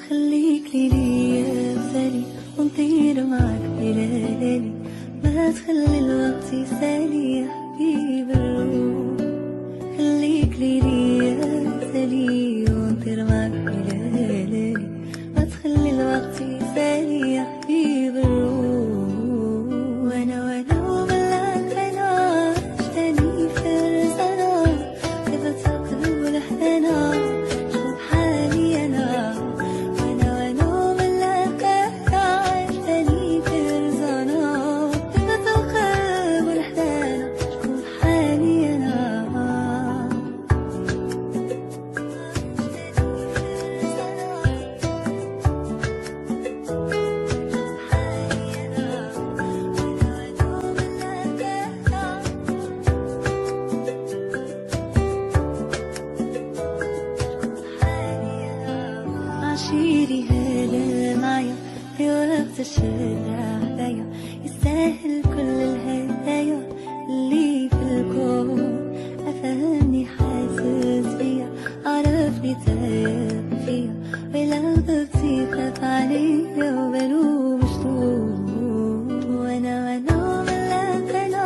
خليك ليا بسالي ونطير معاك بليالي، ما تخلي الوقت يسالي يا حبيب الروح. خليك ليا بسالي ونطير معاك بليالي، ما تخلي الوقت يسالي يا حبيب الروح. وانا وبلاك انا عشتني في رزقنا، كيف تقلب الحنان شوف حالي انا. عشيري هلا معايا في وقت الشدة عليا، يستاهل كل الهدايا اللي في الكون. أفهمني حاسس بيا، عرفني تايه فيا، ولو غبتي خاف عليا وبلوم مشتوق. وانا ملاك انا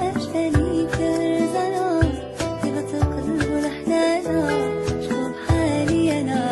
عشتني في رزقنا، كيف تقلب الحنانة شوف حالي انا.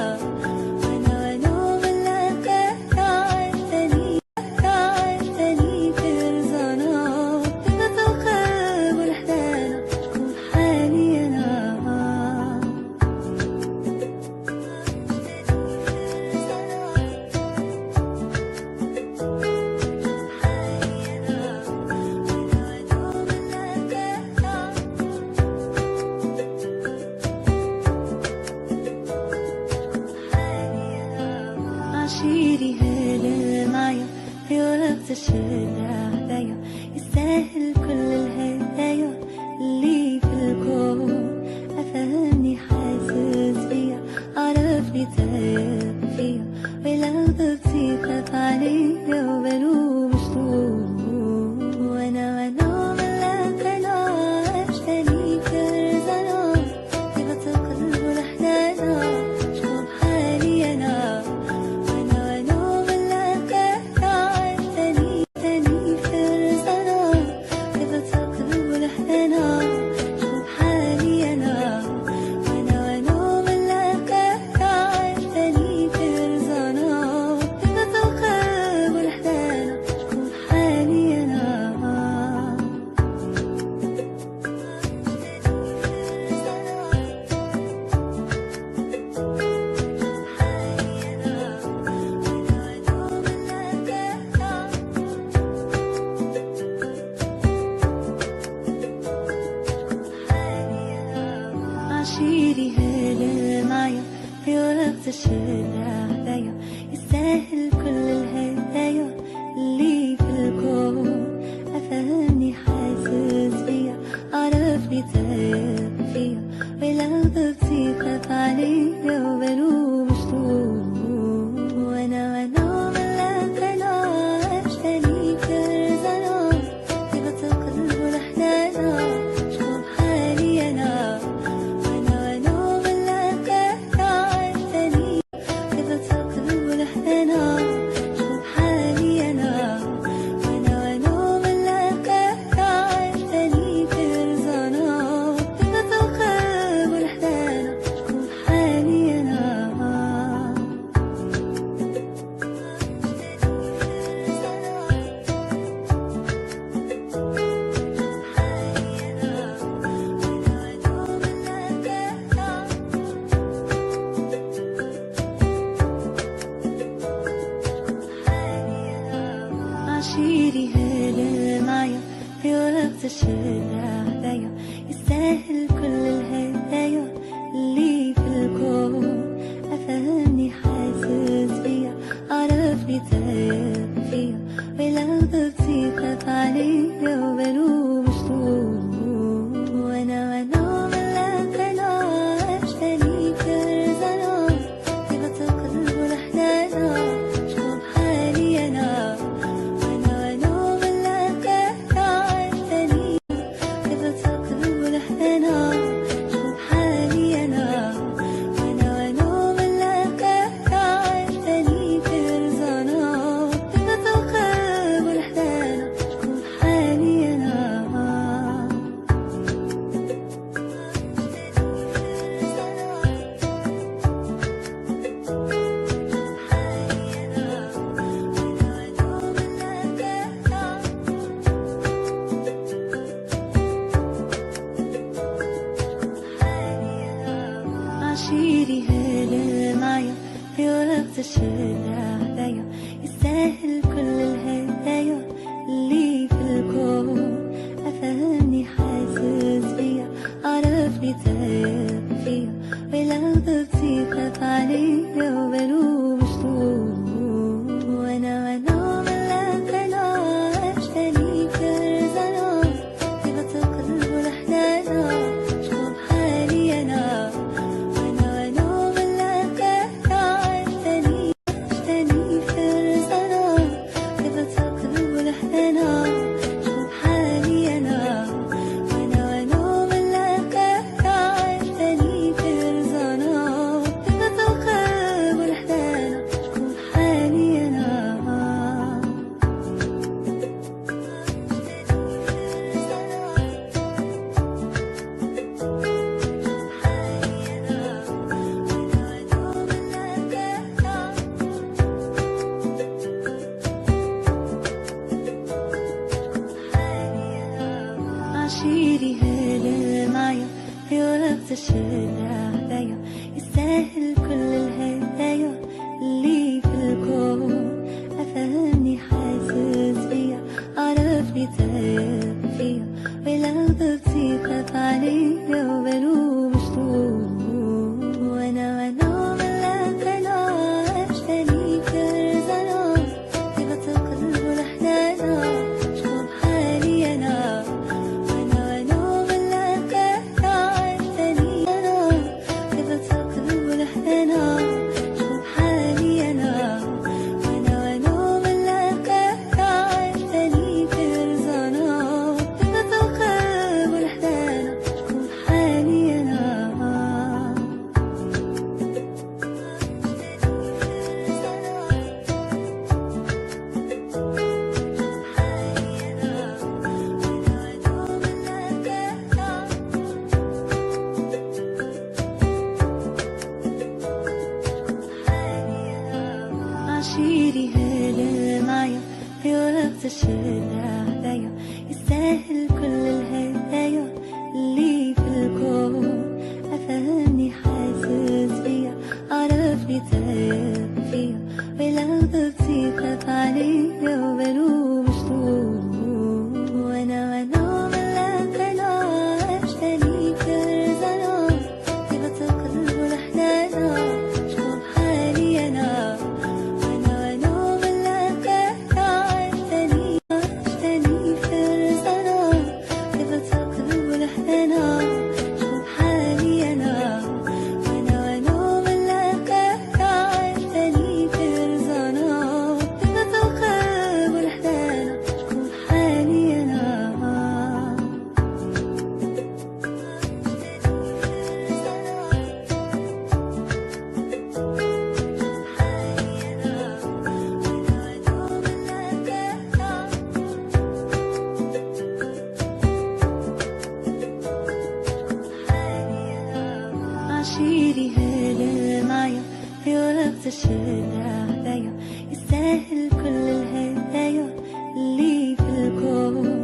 عشيري هلا معايا في وقت الشدة عليا، يستاهل كل الهدايا اللي في الكون. أفهمني حاسس بيا، عرفني تايه فيا، ولو غبتي خاف عليا وبلوم مشتوق. وانا ملاك انا عشتني في رزقنا، كيف تقلب الحنانة شوف حالي انا. عشيري هلا معايا في وقت الشدة عليا، يستاهل كل الهدايا اللي في الكون. أفهمني حاسس بيا، عرفني تايه فيا، ولو غبتي خاف عليا وبلوم مشتوق. وانا ملاك انا عشتني في رزقنا، كيف تقلب الحنانة شوف حالي انا. عشيري هلا معايا في وقت الشدة عليا، يستاهل كل الهدايا اللي في الكون. أفهمني حاسس بيا، عرفني تايه فيا، ولو غبتي خاف عليا وبلوم مشتوق. وانا ملاك انا عشتني في رزقنا، كيف تقلب الحنانة شوف حالي انا. شوف حالي أنا. الشارع دايا يستاهل كل الهدايا اللي في الكون. أفهمني حاسس بيا عرفني تاب فيا ولو ضبطي خاف عليا وبلوم مشتوم وانا من لا عشتني كرزنا طيبة القلب والأحلام شوف حالي أنا وانا من لا عشتني كرزنا طيبة القلب والأحلام شوف حالي أنا وانا من لا عشتني كرزنا طيبة القلب والأحلام شوف حالي أنا. عشيري هلا معايا في وقت الشارع دايا يستاهل كل الهدايا اللي في الكون. أفهمني حاسس بيا عرفني تاب فيا ولو ضبطي خاف عليا وبلوم مشتوم وانا من لا عشتني كرزنا طيبة القلب والأحلام شوف حالي أنا وانا من لا عشتني أنا طيبة القلب والأحلام شوف حالي أنا وانا من لا عشتني كرزنا طيبة القلب والأحلام شوف حالي أنا. عشيري هلا معايا في وقت الشارع دايا يستاهل كل الهدايا اللي في الكون. أفهمني حاسس بيا عرفني تاب فيا ولو ضبطي خاف عليا وبلوم مشتوم وانا من لا عشتني كرزنا طيبة القلب والأحلام شوف حالي أنا وانا من لا عشتني كرزنا طيبة القلب والأحلام شوف حالي أنا وانا من لا عشتني كرزنا طيبة القلب والأحلام شوف حالي أنا. عشيري هلا معايا في وقت الشارع دايا يستاهل كل الهدايا اللي في الكون.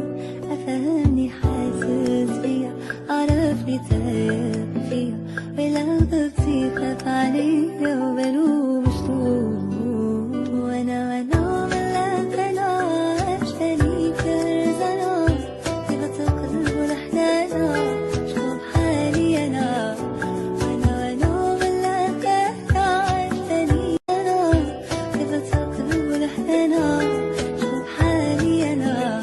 أفهمني حاسس بيا عرفني تاب فيا ولو ضبطي خاف عليا وبلوم مشتوم وانا من لا عشتني كرزنا طيبة القلب والأحلام شوف حالي أنا وانا من لا عشتني أنا طيبة القلب والأحلام شوف حالي أنا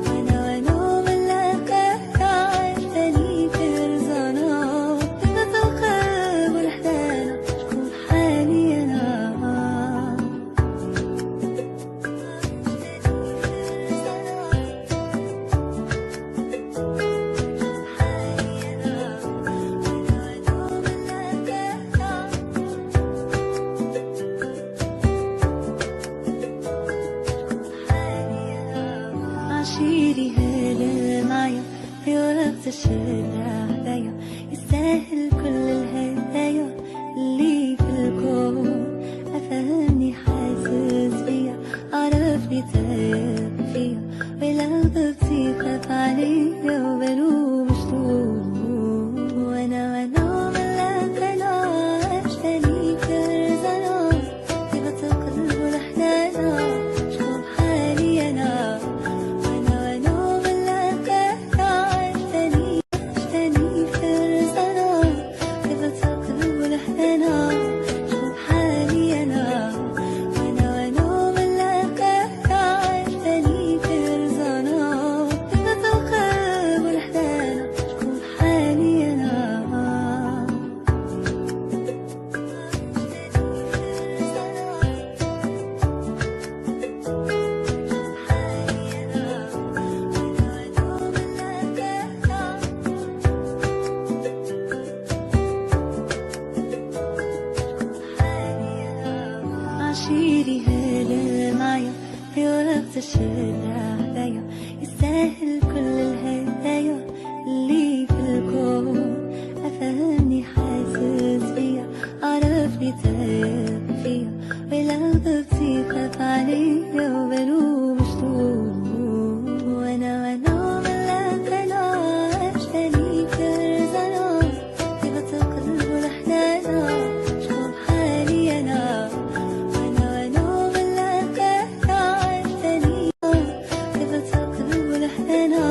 وانا من لا عشتني كرزنا طيبة القلب والأحلام شوف حالي أنا. عشيري هلا معايا في وقت الشارع دايا يستاهل كل الهدايا اللي في الكون. أفهمني حاسس بيا عرفني تاب فيا ولو ضبطي خاف عليا وبلوم مشتوم وانا من لا عشتني كرزنا يستاهل كل الهدايا اللي في الكون. أفهمني حاسس بيا، عرفني تايه فيا، ولو غبتي خاف عليا وبلوم شلون. وانا من لا عشتني كرزنا، طيبة القلب والحنانة شوف حالي انا. وانا من لا عشتني، طيبة القلب والحنانة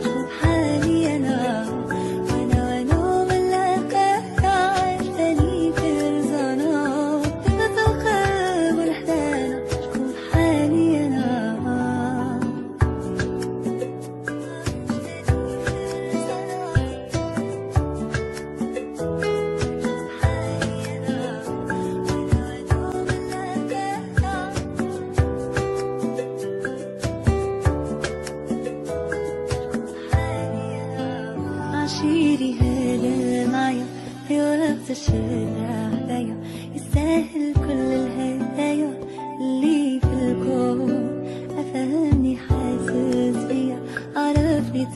شوف حالي انا. وانا من لا عشتني كرزنا، طيبة القلب والحنانة شوف حالي انا. عشيري هذا معايا في وقت الشارع هدايا، يستاهل كل الهدايا اللي في الكون. أفهمني حاسس بيا، عرفني